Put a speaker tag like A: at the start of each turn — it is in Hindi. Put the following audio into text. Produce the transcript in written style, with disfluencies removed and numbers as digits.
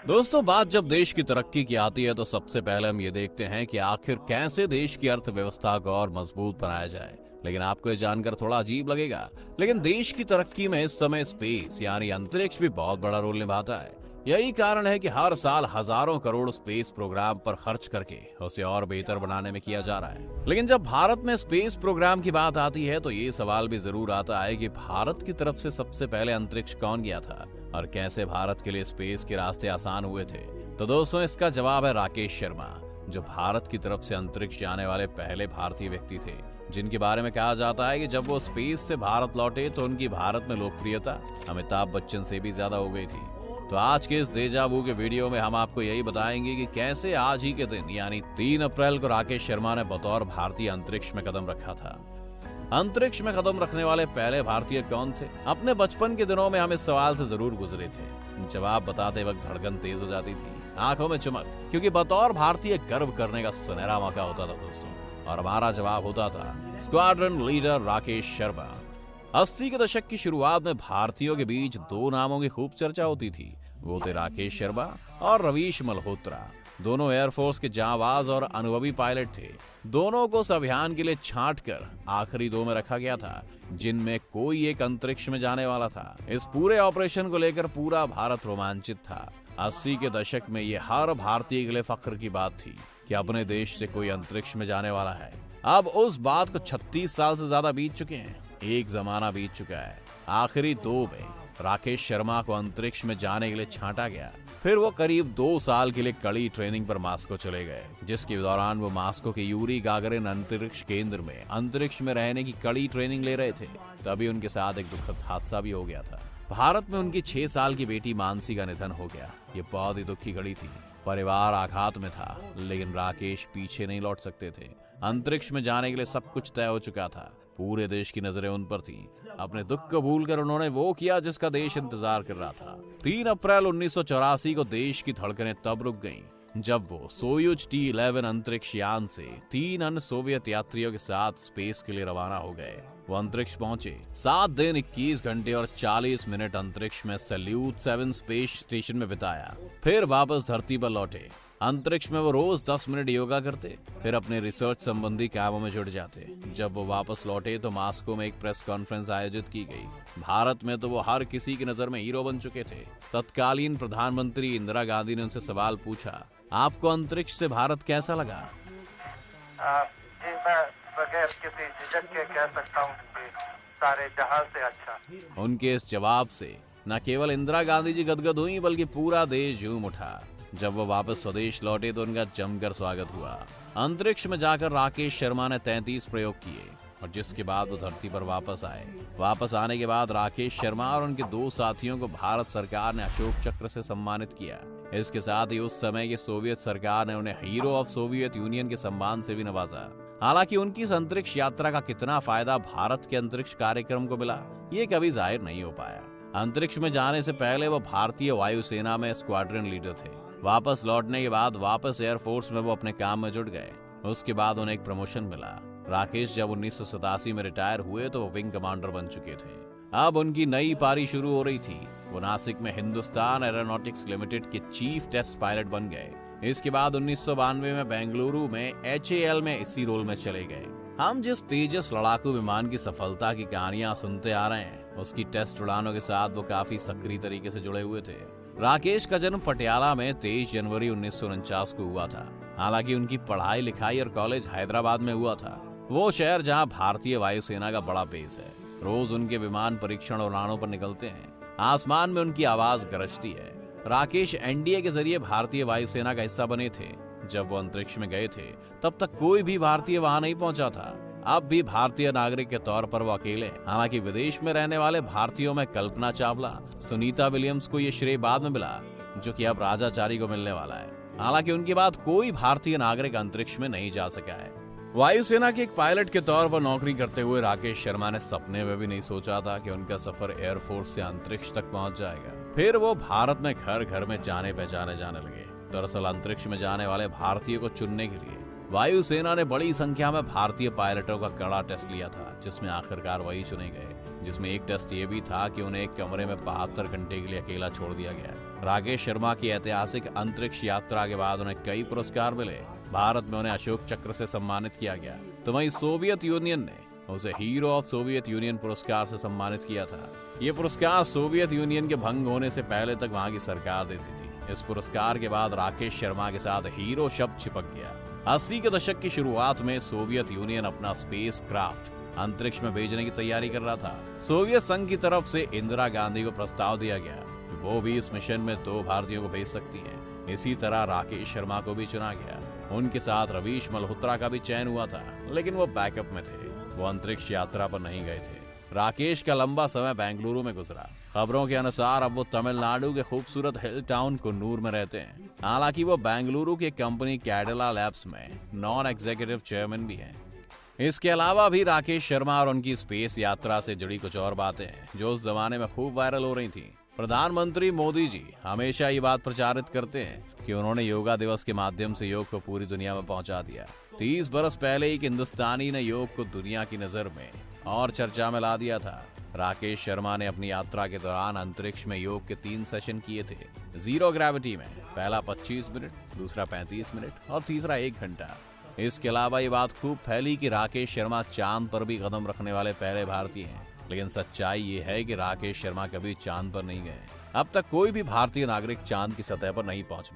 A: दोस्तों, बात जब देश की तरक्की की आती है तो सबसे पहले हम ये देखते हैं कि आखिर कैसे देश की अर्थव्यवस्था को और मजबूत बनाया जाए। लेकिन आपको ये जानकर थोड़ा अजीब लगेगा, लेकिन देश की तरक्की में इस समय स्पेस यानी अंतरिक्ष भी बहुत बड़ा रोल निभाता है। यही कारण है कि हर साल हजारों करोड़ स्पेस प्रोग्राम पर खर्च करके उसे और बेहतर बनाने में किया जा रहा है। लेकिन जब भारत में स्पेस प्रोग्राम की बात आती है तो ये सवाल भी जरूर आता है कि भारत की तरफ से सबसे पहले अंतरिक्ष कौन गया था और कैसे भारत के लिए स्पेस के रास्ते आसान हुए थे। तो दोस्तों, इसका जवाब है राकेश शर्मा, जो भारत की तरफ से अंतरिक्ष जाने वाले पहले भारतीय व्यक्ति थे, जिनके बारे में कहा जाता है कि जब वो स्पेस से भारत लौटे तो उनकी भारत में लोकप्रियता अमिताभ बच्चन से भी ज्यादा हो गई थी। तो आज के इस डेजा वू के वीडियो में हम आपको यही बताएंगे कि कैसे आज ही के दिन यानी 3 अप्रैल को राकेश शर्मा ने बतौर भारतीय अंतरिक्ष में कदम रखा था। अंतरिक्ष में कदम रखने वाले पहले भारतीय कौन थे? अपने बचपन के दिनों में हम इस सवाल से जरूर गुजरे थे। जवाब बताते वक्त धड़कन तेज हो जाती थी, आंखों में चमक, क्योंकि बतौर भारतीय गर्व करने का सुनहरा मौका होता था दोस्तों। और हमारा जवाब होता था स्क्वाड्रन लीडर राकेश शर्मा। 80 के दशक की शुरुआत में भारतीयों के बीच 2 नामों की खूब चर्चा होती थी। वो थे राकेश शर्मा और रवीश मल्होत्रा। दोनों एयरफोर्स के जांबाज और अनुभवी पायलट थे। दोनों को इस अभियान के लिए छांट कर आखिरी 2 में रखा गया था, जिनमें कोई एक अंतरिक्ष में जाने वाला था। इस पूरे ऑपरेशन को लेकर पूरा भारत रोमांचित था। 80 के दशक में ये हर भारतीय के लिए फख्र की बात थी कि अपने देश से कोई अंतरिक्ष में जाने वाला है। अब उस बात को 36 साल से ज्यादा बीत चुके हैं। एक जमाना बीत चुका है। आखिरी 2 में राकेश शर्मा को अंतरिक्ष में जाने के लिए छांटा गया। फिर वो करीब 2 साल के लिए कड़ी ट्रेनिंग पर मास्को चले गए, जिसके दौरान वो मास्को के यूरी गागरिन अंतरिक्ष केंद्र में अंतरिक्ष में रहने की कड़ी ट्रेनिंग ले रहे थे। तभी उनके साथ एक दुखद हादसा भी हो गया था। भारत में उनकी 6 साल की बेटी मानसी का निधन हो गया। ये बहुत ही दुख की घड़ी थी। परिवार आघात में था, लेकिन राकेश पीछे नहीं लौट सकते थे। अंतरिक्ष में जाने के लिए सब कुछ तय हो चुका था। पूरे देश की नजरें उन पर थीं। अपने दुख को भूलकर उन्होंने वो किया जिसका देश इंतजार कर रहा था। 3 अप्रैल 1984 को देश की धड़कनें तब रुक गईं जब वो सोयूज T-11 अंतरिक्ष यान से 3 अन्य सोवियत यात्रियों के साथ स्पेस के लिए रवाना हो गए। वो अंतरिक्ष पहुंचे। 7 दिन 21 घंटे और 40 मिनट अंतरिक्ष में सैल्यूट 7 स्पेस स्टेशन में बिताया। फिर वापस धरती पर लौटे। अंतरिक्ष में वो रोज 10 मिनट योगा करते, फिर अपने रिसर्च संबंधी कामों में जुट जाते। जब वो वापस लौटे तो मास्को में एक प्रेस कॉन्फ्रेंस आयोजित की गई। भारत में तो वो हर किसी की नजर में हीरो बन चुके थे। तत्कालीन प्रधानमंत्री इंदिरा गांधी ने उनसे सवाल पूछा, आपको अंतरिक्ष से भारत कैसा लगा?
B: जी, मैं बगैर किसी झिझक के कह सकता हूँ कि सारे जहां से अच्छा।
A: उनके इस जवाब से न केवल इंदिरा गांधी जी गदगद हुई, बल्कि पूरा देश झूम उठा। जब वो वापस स्वदेश लौटे तो उनका जमकर स्वागत हुआ। अंतरिक्ष में जाकर राकेश शर्मा ने 33 प्रयोग किए और जिसके बाद वो धरती पर वापस आए। वापस आने के बाद राकेश शर्मा और उनके 2 साथियों को भारत सरकार ने अशोक चक्र से सम्मानित किया। इसके साथ ही उस समय की सोवियत सरकार ने उन्हें हीरो ऑफ सोवियत यूनियन के सम्मान से भी नवाजा। हालांकि उनकी इस अंतरिक्ष यात्रा का कितना फायदा भारत के अंतरिक्ष कार्यक्रम को मिला, ये कभी जाहिर नहीं हो पाया। अंतरिक्ष में जाने से पहले वो भारतीय वायुसेना में स्क्वाड्रन लीडर थे। वापस लौटने के बाद वापस एयरफोर्स में वो अपने काम में जुट गए। उसके बाद उन्हें एक प्रमोशन मिला। राकेश जब 1987 में रिटायर हुए तो वो विंग कमांडर बन चुके थे। अब उनकी नई पारी शुरू हो रही थी। वो नासिक में हिंदुस्तान एरोनॉटिक्स लिमिटेड के चीफ टेस्ट पायलट बन गए। इसके बाद 1992 में बेंगलुरु में HAL में इसी रोल में चले गए। हम जिस तेजस लड़ाकू विमान की सफलता की कहानियां सुनते आ रहे हैं, उसकी टेस्ट उड़ानों के साथ वो काफी सक्रिय तरीके से जुड़े हुए थे। राकेश का जन्म पटियाला में 23 जनवरी 1949 को हुआ था। हालांकि उनकी पढ़ाई लिखाई और कॉलेज हैदराबाद में हुआ था, वो शहर जहां भारतीय वायुसेना का बड़ा बेस है। रोज उनके विमान परीक्षण उड़ानों पर निकलते हैं। आसमान में उनकी आवाज गरजती है। राकेश NDA के जरिए भारतीय वायुसेना का हिस्सा बने थे। जब वो अंतरिक्ष में गए थे तब तक कोई भी भारतीय वहां नहीं पहुंचा था। अब भी भारतीय नागरिक के तौर पर वो अकेले हैं। हालांकि विदेश में रहने वाले भारतीयों में कल्पना चावला, सुनीता विलियम्स को ये श्रेय बाद में मिला, जो कि अब राजाचारी को मिलने वाला है। हालांकि उनके बाद कोई भारतीय नागरिक अंतरिक्ष में नहीं जा सका है। वायुसेना के एक पायलट के तौर पर नौकरी करते हुए राकेश शर्मा ने सपने में भी नहीं सोचा था कि उनका सफर एयरफोर्स से अंतरिक्ष तक पहुंच जाएगा। फिर वो भारत में घर घर में जाने पहचाने जाने लगे। दरअसल अंतरिक्ष में जाने वाले भारतीयों को चुनने के लिए वायुसेना ने बड़ी संख्या में भारतीय पायलटों का कड़ा टेस्ट लिया था, जिसमें आखिरकार वही चुने गए। जिसमें एक टेस्ट ये भी था कि उन्हें एक कमरे में 72 घंटे के लिए अकेला छोड़ दिया गया। राकेश शर्मा की ऐतिहासिक अंतरिक्ष यात्रा के बाद उन्हें कई पुरस्कार मिले। भारत में उन्हें अशोक चक्र से सम्मानित किया गया, तो वहीं सोवियत यूनियन ने उसे हीरो ऑफ सोवियत यूनियन पुरस्कार से सम्मानित किया था। ये पुरस्कार सोवियत यूनियन के भंग होने से पहले तक वहां की सरकार देती थी। इस पुरस्कार के बाद राकेश शर्मा के साथ हीरो शब्द चिपक गया। 80 के दशक की शुरुआत में सोवियत यूनियन अपना स्पेस क्राफ्ट अंतरिक्ष में भेजने की तैयारी कर रहा था। सोवियत संघ की तरफ से इंदिरा गांधी को प्रस्ताव दिया गया कि वो भी इस मिशन में 2 भारतीयों को भेज सकती हैं। इसी तरह राकेश शर्मा को भी चुना गया। उनके साथ रवीश मल्होत्रा का भी चयन हुआ था, लेकिन वो बैकअप में थे, वो अंतरिक्ष यात्रा पर नहीं गए थे। राकेश का लंबा समय बेंगलुरु में गुजरा। खबरों के अनुसार अब वो तमिलनाडु के खूबसूरत हिल टाउन कुन्नूर में रहते हैं। हालांकि वो बेंगलुरु की कंपनी कैडिला लैब्स में नॉन एग्जीक्यूटिव चेयरमैन भी हैं। इसके अलावा भी राकेश शर्मा और उनकी स्पेस यात्रा से जुड़ी कुछ और बातें हैं जो उस जमाने में खूब वायरल हो रही थी। प्रधानमंत्री मोदी जी हमेशा ये बात प्रचारित करते हैं कि उन्होंने योगा दिवस के माध्यम से योग को पूरी दुनिया में पहुंचा दिया। 30 बरस पहले एक हिंदुस्तानी ने योग को दुनिया की नजर में और चर्चा में ला दिया था। राकेश शर्मा ने अपनी यात्रा के दौरान अंतरिक्ष में योग के 3 सेशन किए थे। जीरो ग्रेविटी में पहला 25 मिनट, दूसरा 35 मिनट और तीसरा 1 घंटा। इसके अलावा ये बात खूब फैली कि राकेश शर्मा चांद पर भी कदम रखने वाले पहले भारतीय हैं। लेकिन सच्चाई ये है कि राकेश शर्मा कभी चांद पर नहीं गए। अब तक कोई भी भारतीय नागरिक चांद की सतह पर नहीं पहुंच पाया।